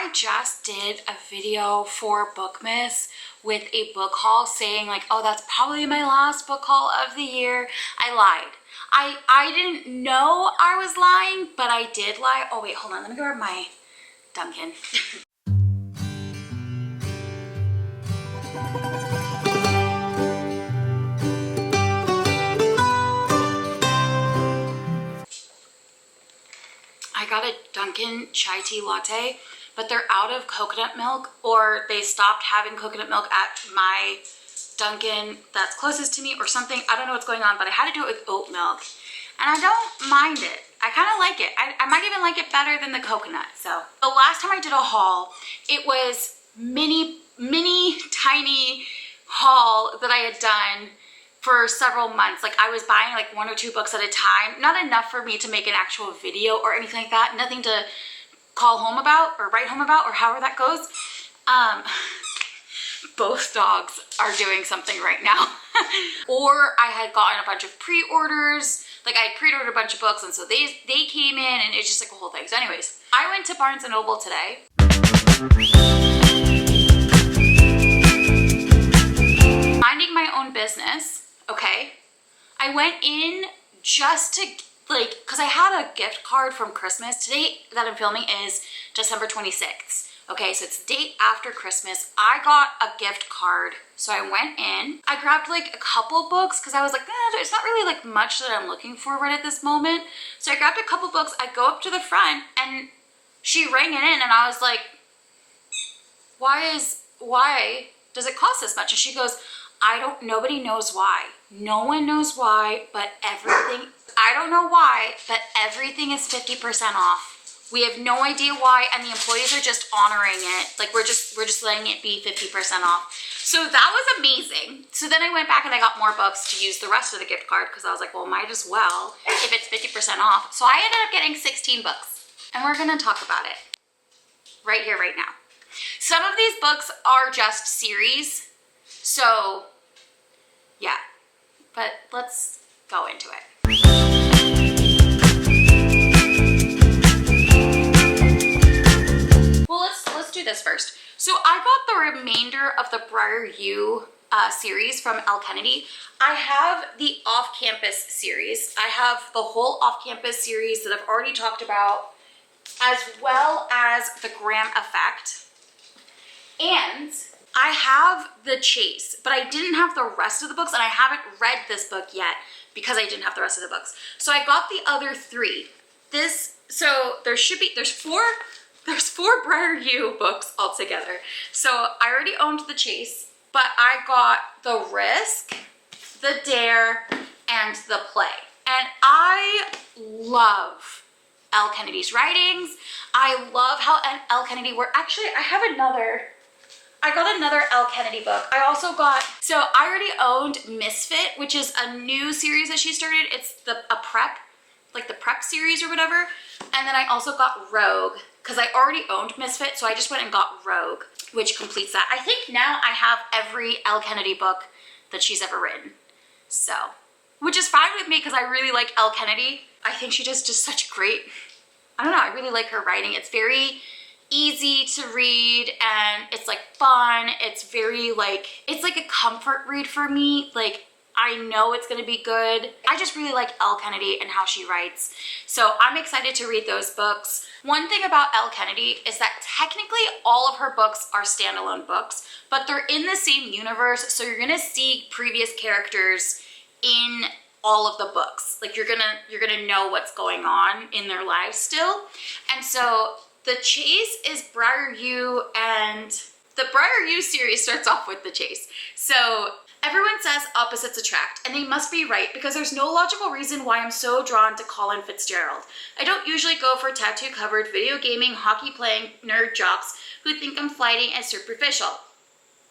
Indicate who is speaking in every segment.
Speaker 1: I just did a video for Bookmas with a book haul saying like, oh, that's probably my last book haul of the year. I lied. I didn't know I was lying, but I did lie. Oh wait, hold on, let me grab my Dunkin'. I got a Dunkin' chai tea latte, but they're out of coconut milk, or they stopped having coconut milk at my Dunkin' that's closest to me or something. I don't know what's going on, but I had to do it with oat milk. And I don't mind it. I kind of like it. I might even like it better than the coconut. So the last time I did a haul, it was mini tiny haul that I had done for several months. Like I was buying like 1 or 2 books at a time. Not enough for me to make an actual video or anything like that. Nothing to call home about or write home about or however that goes. Both dogs are doing something right now. Or I had gotten a bunch of pre-orders. Like I had pre-ordered a bunch of books, and so they came in, and it's just like a whole thing. So anyways, I went to Barnes & Noble today. Minding my own business, okay? I went in just to like, cause I had a gift card from Christmas. Today that I'm filming is December 26th. Okay, so it's the date after Christmas. I got a gift card, so I went in. I grabbed like a couple books because I was like, there's not really like much that I'm looking for right at this moment. So I grabbed a couple books. I go up to the front and she rang it in, and I was like, why does it cost this much? And she goes, nobody knows why. No one knows why, but everything, I don't know why, but everything is 50% off. We have no idea why, and the employees are just honoring it. Like we're just letting it be 50% off. So that was amazing. So then I went back and I got more books to use the rest of the gift card because I was like, well, might as well if it's 50% off. So I ended up getting 16 books, and we're gonna talk about it right here, right now. Some of these books are just series, so yeah, but let's go into it. Let's do this first. So I got the remainder of the Briar U series from Elle Kennedy. I have the off-campus series. I have the whole off-campus series that I've already talked about, as well as the Graham Effect. And I have The Chase, but I didn't have the rest of the books, and I haven't read this book yet because I didn't have the rest of the books. So I got the other 3. So there's 4 Briar U books altogether. So I already owned The Chase, but I got The Risk, The Dare, and The Play. And I love Elle Kennedy's writings. I love how Elle Kennedy worked. Actually, I got another Elle Kennedy book. So I already owned Misfit, which is a new series that she started. It's a prep, like the prep series or whatever. And then I also got Rogue, because I already owned Misfit, so I just went and got Rogue, which completes that. I think now I have every Elle Kennedy book that she's ever written. So, which is fine with me because I really like Elle Kennedy. I think she does just such great, I don't know, I really like her writing. It's very easy to read, and it's like fun. It's very like, it's like a comfort read for me. Like, I know it's gonna be good. I just really like Elle Kennedy and how she writes. So I'm excited to read those books. One thing about Elle Kennedy is that technically all of her books are standalone books, but they're in the same universe, so you're gonna see previous characters in all of the books. Like you're gonna know what's going on in their lives still. And so The Chase is Briar U, and the Briar U series starts off with The Chase. So everyone says opposites attract, and they must be right because there's no logical reason why I'm so drawn to Colin Fitzgerald. I don't usually go for tattoo-covered, video gaming, hockey-playing nerd jocks who think I'm flighty and superficial.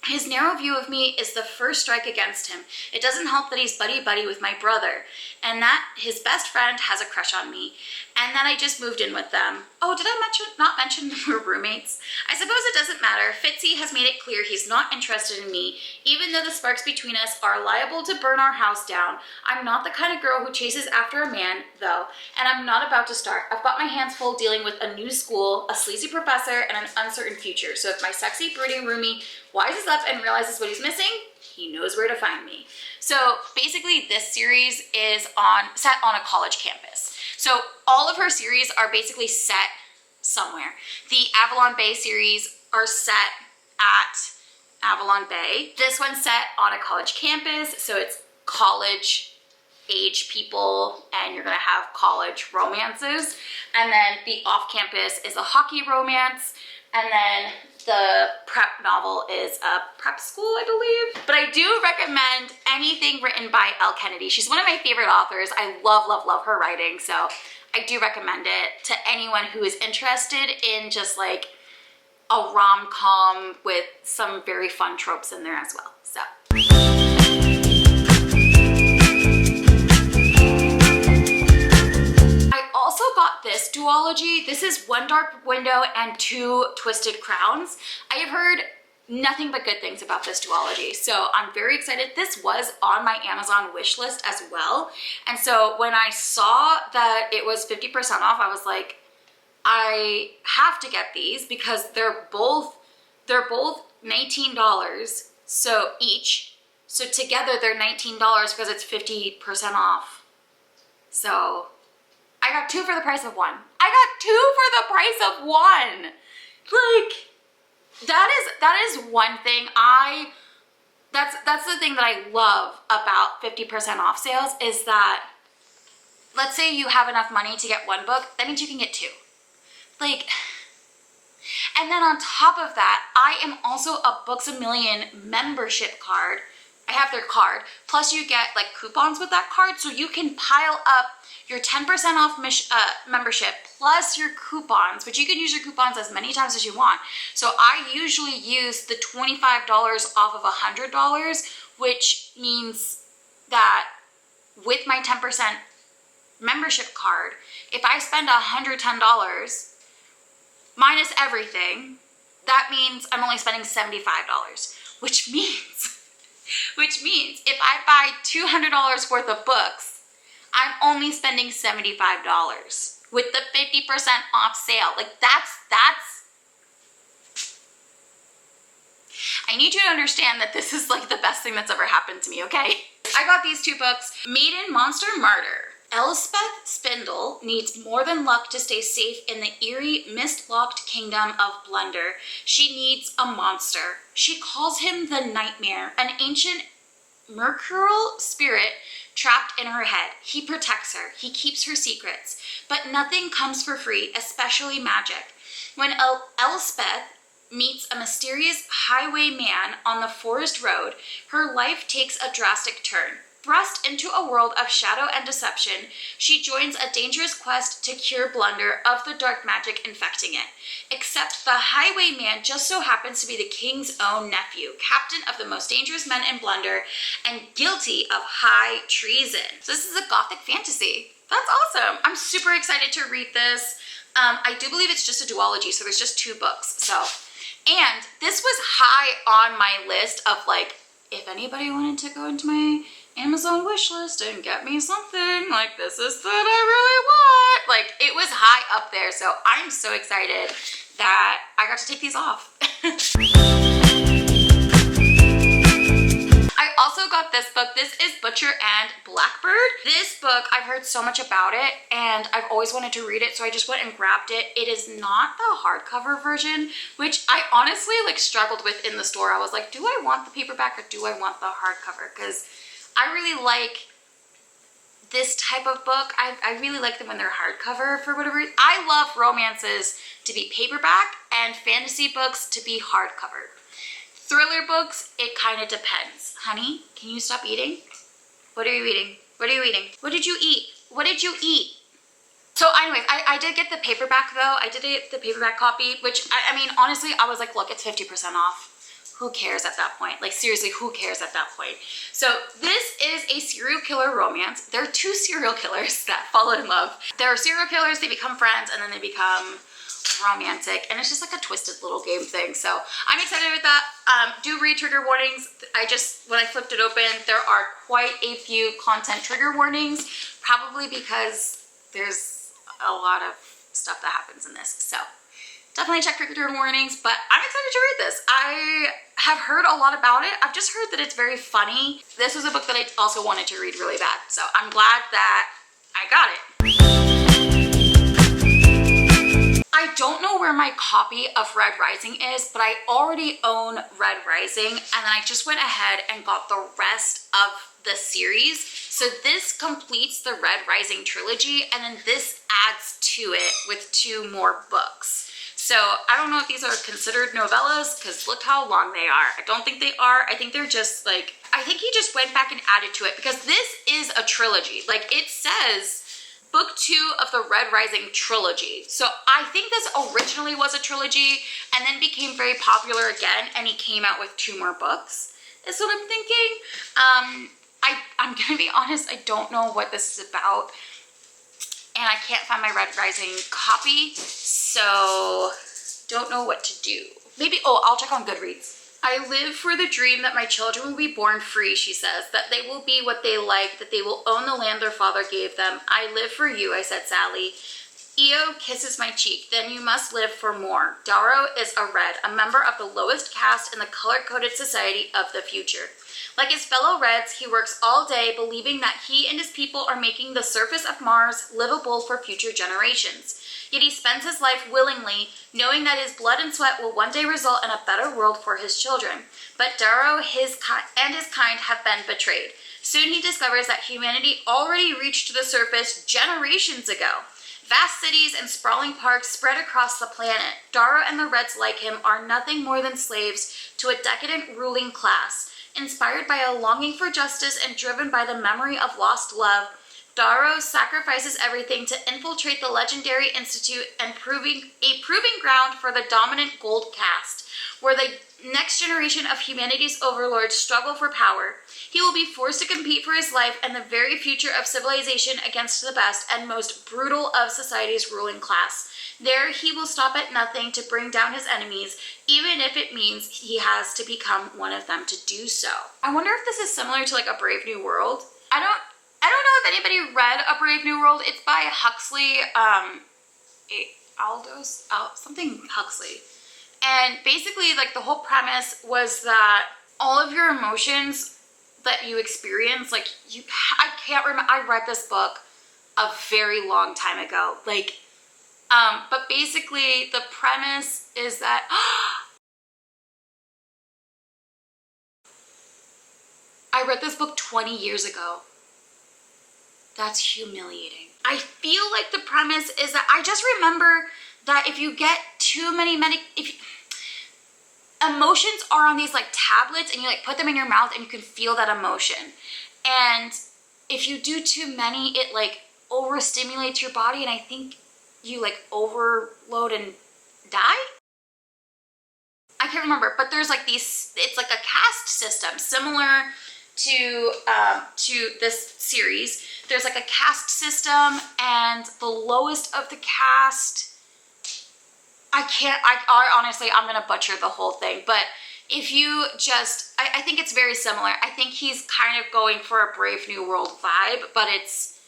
Speaker 1: His narrow view of me is the first strike against him. It doesn't help that he's buddy-buddy with my brother, and that his best friend has a crush on me, and that I just moved in with them. Oh, did I not mention we're roommates? I suppose it doesn't matter. Fitzy has made it clear he's not interested in me, even though the sparks between us are liable to burn our house down. I'm not the kind of girl who chases after a man, though, and I'm not about to start. I've got my hands full dealing with a new school, a sleazy professor, and an uncertain future. So if my sexy, brooding roomie wises up and realizes what he's missing, he knows where to find me. So basically this series is set on a college campus. So all of her series are basically set somewhere. The Avalon Bay series are set at Avalon Bay. This one's set on a college campus, so it's college age people and you're gonna have college romances. And then the off-campus is a hockey romance. And then the prep novel is a prep school, I believe. But I do recommend anything written by Elle Kennedy. She's one of my favorite authors. I love, love, love her writing. So I do recommend it to anyone who is interested in just like a rom-com with some very fun tropes in there as well. So. Also got this duology. This is One Dark Window and Two Twisted Crowns. I have heard nothing but good things about this duology, so I'm very excited. This was on my Amazon wish list as well, and so when I saw that it was 50% off, I was like, I have to get these because they're both $19 so each. So together they're $19 because it's 50% off. So I got two for the price of one. I got two for the price of one. Like, that is one thing that's the thing that I love about 50% off sales is that, let's say you have enough money to get one book, that means you can get two. Like, and then on top of that, I am also a Books A Million membership card. I have their card, plus you get like coupons with that card, so you can pile up your 10% off membership plus your coupons, which you can use your coupons as many times as you want. So I usually use the $25 off of $100, which means that with my 10% membership card, if I spend $110 minus everything, that means I'm only spending $75, which means if I buy $200 worth of books, I'm only spending $75 with the 50% off sale. Like that's, I need you to understand that this is like the best thing that's ever happened to me, okay? I got these two books, Maiden, Monster, Martyr. Elspeth Spindle needs more than luck to stay safe in the eerie, mist-locked kingdom of Blunder. She needs a monster. She calls him the Nightmare, an ancient mercurial spirit trapped in her head. He protects her. He keeps her secrets. But nothing comes for free, especially magic. When Elspeth meets a mysterious highway man on the forest road, her life takes a drastic turn. Thrust into a world of shadow and deception, she joins a dangerous quest to cure Blunder of the dark magic infecting it. Except the highwayman just so happens to be the king's own nephew, captain of the most dangerous men in Blunder, and guilty of high treason. So this is a gothic fantasy. That's awesome. I'm super excited to read this. I do believe it's just a duology, so there's just two books. And this was high on my list of like, if anybody wanted to go into my Amazon wish list and get me something like this is that I really want. Like, it was high up there, so I'm so excited that I got to take these off. I also got this book. This is Butcher and Blackbird. This book, I've heard so much about it and I've always wanted to read it, so I just went and grabbed it. It is not the hardcover version, which I honestly like struggled with in the store. I was like, do I want the paperback or do I want the hardcover? Because I really like this type of book. I really like them when they're hardcover for whatever reason. I love romances to be paperback and fantasy books to be hardcover. Thriller books, it kind of depends. Honey, can you stop eating? What are you eating? What are you eating? What did you eat? What did you eat? So anyways, I did get the paperback though. I did get the paperback copy, which I mean, honestly, I was like, look, it's 50% off. Who cares at that point? Like seriously, who cares at that point? So this is a serial killer romance. There are two serial killers that fall in love. There are serial killers, they become friends, and then they become romantic, and it's just like a twisted little game thing. So I'm excited with that. Do read trigger warnings. When I flipped it open, there are quite a few content trigger warnings, probably because there's a lot of stuff that happens in this. So definitely check trigger warnings, but I'm excited to read this. I have heard a lot about it. I've just heard that it's very funny. This was a book that I also wanted to read really bad, so I'm glad that I got it. I don't know where my copy of Red Rising is, but I already own Red Rising, and then I just went ahead and got the rest of the series. So this completes the Red Rising trilogy, and then this adds to it with 2 more books. So I don't know if these are considered novellas, because look how long they are. I don't think they are. I think they're just like, I think he just went back and added to it, because this is a trilogy. Like, it says book 2 of the Red Rising trilogy. So I think this originally was a trilogy and then became very popular again, and he came out with 2 more books, is what I'm thinking. I'm gonna be honest, I don't know what this is about, and I can't find my Red Rising copy, so don't know what to do. Maybe, I'll check on Goodreads. I live for the dream that my children will be born free, she says, that they will be what they like, that they will own the land their father gave them. I live for you, I said sadly. Io kisses my cheek. Then you must live for more. Darrow is a Red, a member of the lowest caste in the color-coded society of the future. Like his fellow Reds, he works all day believing that he and his people are making the surface of Mars livable for future generations. Yet he spends his life willingly, knowing that his blood and sweat will one day result in a better world for his children. But Darrow and his kind have been betrayed. Soon he discovers that humanity already reached the surface generations ago. Vast cities and sprawling parks spread across the planet. Darrow and the Reds like him are nothing more than slaves to a decadent ruling class. Inspired by a longing for justice and driven by the memory of lost love, Darrow sacrifices everything to infiltrate the legendary institute and proving ground for the dominant gold caste, where the next generation of humanity's overlords struggle for power. He will be forced to compete for his life and the very future of civilization against the best and most brutal of society's ruling class. There he will stop at nothing to bring down his enemies, even if it means he has to become one of them to do so. I wonder if this is similar to like A Brave New World. I don't know if anybody read A Brave New World. It's by Huxley, something Huxley. And basically, like, the whole premise was that all of your emotions that you experience, like, I can't remember, I read this book a very long time ago, like, but basically the premise is that, I read this book 20 years ago. That's humiliating. I feel like the premise is that I just remember that if you get too many emotions are on these like tablets, and you like put them in your mouth and you can feel that emotion. And if you do too many, it like overstimulates your body, and I think you like overload and die. I can't remember, but there's like these, it's like a caste system similar to this series. There's like a caste system, and the lowest of the caste, I honestly, I'm gonna butcher the whole thing, but if you just, I think it's very similar. I think he's kind of going for a Brave New World vibe, but it's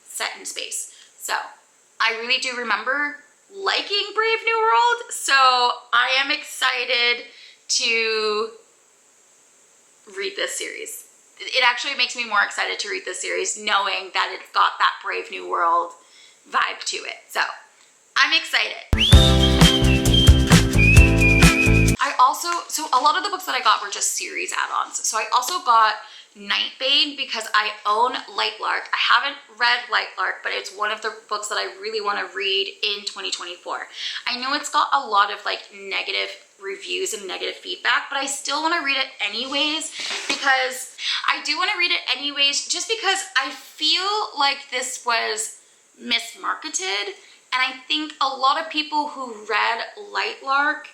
Speaker 1: set in space. So I really do remember liking Brave New World, so I am excited to read this series. It actually makes me more excited to read this series knowing that it's got that Brave New World vibe to it. So I'm excited. So a lot of the books that I got were just series add-ons. So I also got Nightbane because I own Lightlark. I haven't read Lightlark, but it's one of the books that I really want to read in 2024. I know it's got a lot of like negative reviews and negative feedback, but I still want to read it anyways, because I do want to read it anyways, just because I feel like this was mismarketed, and I think a lot of people who read Lightlark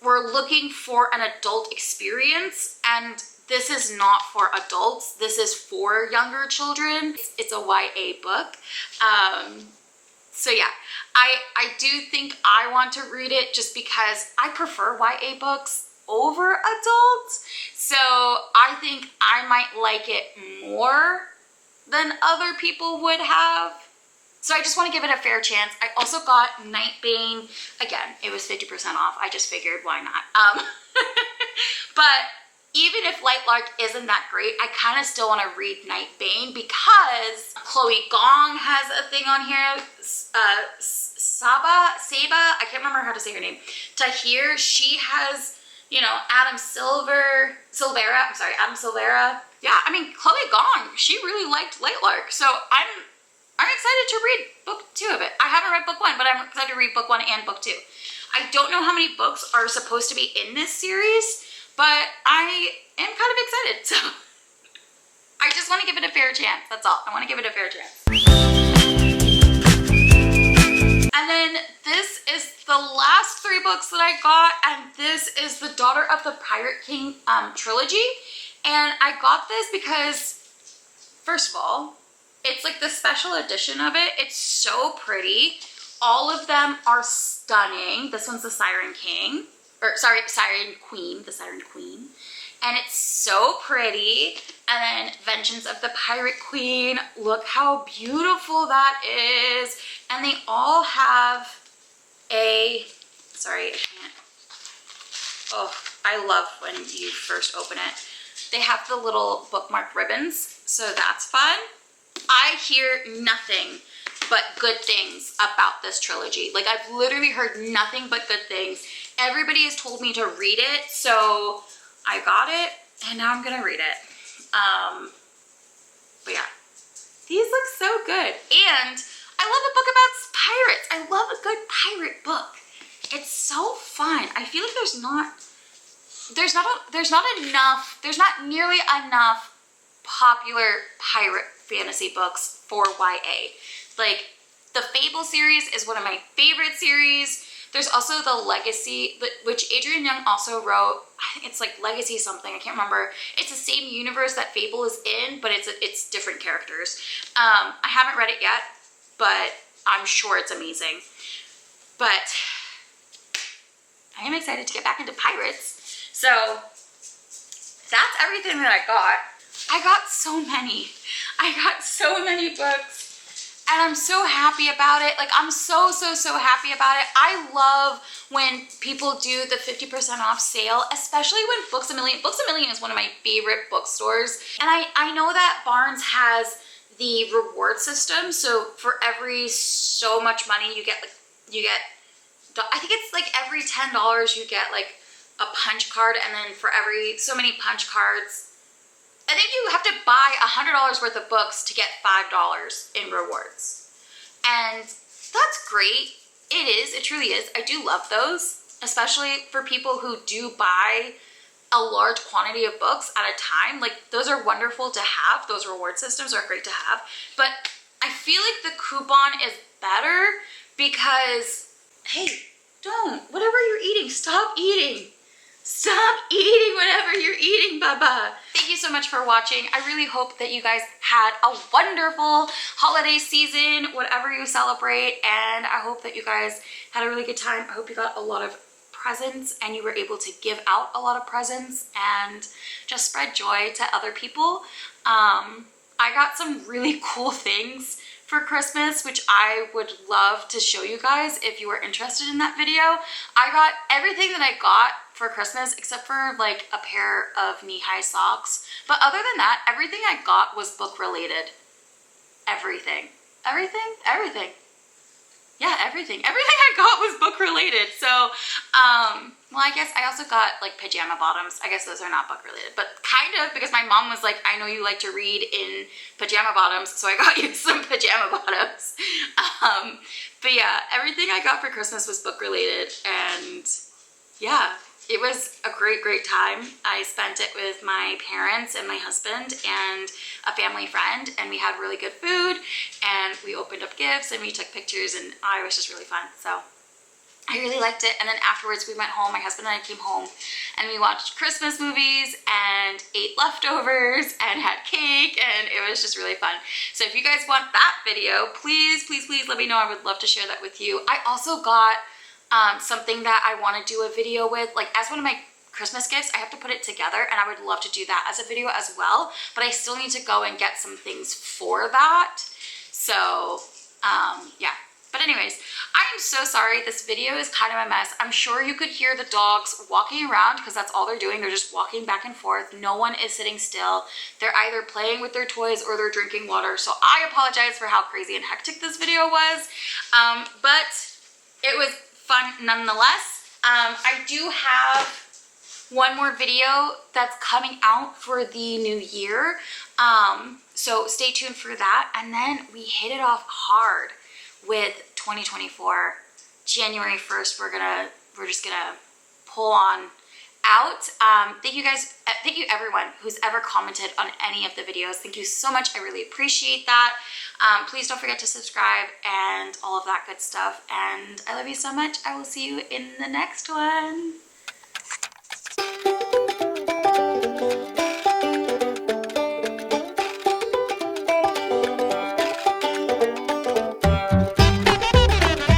Speaker 1: were looking for an adult experience, and this is not for adults. This is for younger children. It's a YA book. So yeah, I do think I want to read it just because I prefer YA books over adults. So I think I might like it more than other people would have. So I just want to give it a fair chance. I also got Nightbane. Again, it was 50% off. I just figured, why not? But even if Lightlark isn't that great, I kind of still want to read Nightbane because Chloe Gong has a thing on here. Saba, I can't remember how to say her name. Tahir, she has, you know, Adam Silvera. Yeah, I mean, Chloe Gong, she really liked Lightlark. So I'm excited to read book 2 of it. I haven't read book 1, but I'm excited to read book 1 and book 2. I don't know how many books are supposed to be in this series, but I am kind of excited. So I just want to give it a fair chance. That's all. I want to give it a fair chance. And then this is the last 3 books that I got, and this is the Daughter of the Pirate King trilogy. And I got this because, first of all, it's like the special edition of it. It's so pretty. All of them are stunning. This one's the Siren King, or sorry, Siren Queen, the Siren Queen. And it's so pretty. And then Vengeance of the Pirate Queen. Look how beautiful that is. And they all have a, sorry, I can't. Oh, I love when you first open it. They have the little bookmark ribbons, so that's fun. I hear nothing but good things about this trilogy. Like, I've literally heard nothing but good things. Everybody has told me to read it, so I got it, and now I'm gonna read it. But yeah, these look so good. And I love a book about pirates. I love a good pirate book. It's so fun. I feel like there's not nearly enough popular pirate fantasy books for YA. Like, the Fable series is one of my favorite series. There's also the Legacy, which Adrienne Young also wrote. I think it's like Legacy something, I can't remember. It's the same universe that Fable is in, but it's different characters. I haven't read it yet, but I'm sure it's amazing. But I am excited to get back into pirates. So that's everything that I got. I got so many. I got so many books. And I'm so happy about it. Like, I'm so happy about it. I love when people do the 50% off sale, especially when Books A Million is one of my favorite bookstores. And I know that Barnes has the reward system. So for every so much money you get, I think it's like every $10 you get like a punch card, and then for every so many punch cards, I think you have to buy $100 worth of books to get $5 in rewards. And that's great. It truly is. I do love those, especially for people who do buy a large quantity of books at a time. Like, those are wonderful to have. Those reward systems are great to have. But I feel like the coupon is better because, hey, whatever you're eating, stop eating. Stop eating whatever you're eating, Baba. Thank you so much for watching. I really hope that you guys had a wonderful holiday season, whatever you celebrate, and I hope that you guys had a really good time. I hope you got a lot of presents and you were able to give out a lot of presents and just spread joy to other people. I got some really cool things for Christmas, which I would love to show you guys if you are interested in that video. I got everything that I got for Christmas except for like a pair of knee-high socks. But other than that, everything I got was book related. Everything. Yeah, everything I got was book related. So, well, I guess I also got like pajama bottoms. I guess those are not book related, but kind of, because my mom was like, I know you like to read in pajama bottoms, so I got you some pajama bottoms. But yeah, everything I got for Christmas was book related, and yeah, it was a great time. I spent it with my parents and my husband and a family friend, and we had really good food, and we opened up gifts and we took pictures, and it was just really fun. So I really liked it. And then afterwards we went home, my husband and I came home and we watched Christmas movies and ate leftovers and had cake, and it was just really fun. So if you guys want that video, please, please, please let me know. I would love to share that with you. I also got something that I want to do a video with, like as one of my Christmas gifts. I have to put it together and I would love to do that as a video as well, but I still need to go and get some things for that. So yeah. But anyways, I am so sorry. This video is kind of a mess. I'm sure you could hear the dogs walking around because that's all they're doing. They're just walking back and forth. No one is sitting still. They're either playing with their toys or they're drinking water. So I apologize for how crazy and hectic this video was. But it was fun nonetheless. I do have one more video that's coming out for the new year. So stay tuned for that. And then we hit it off hard with 2024. January 1st, we're just gonna pull on out. Thank you guys, thank you everyone who's ever commented on any of the videos. Thank you so much. I really appreciate that. Please don't forget to subscribe and all of that good stuff. And I love you so much. I will see you in the next one.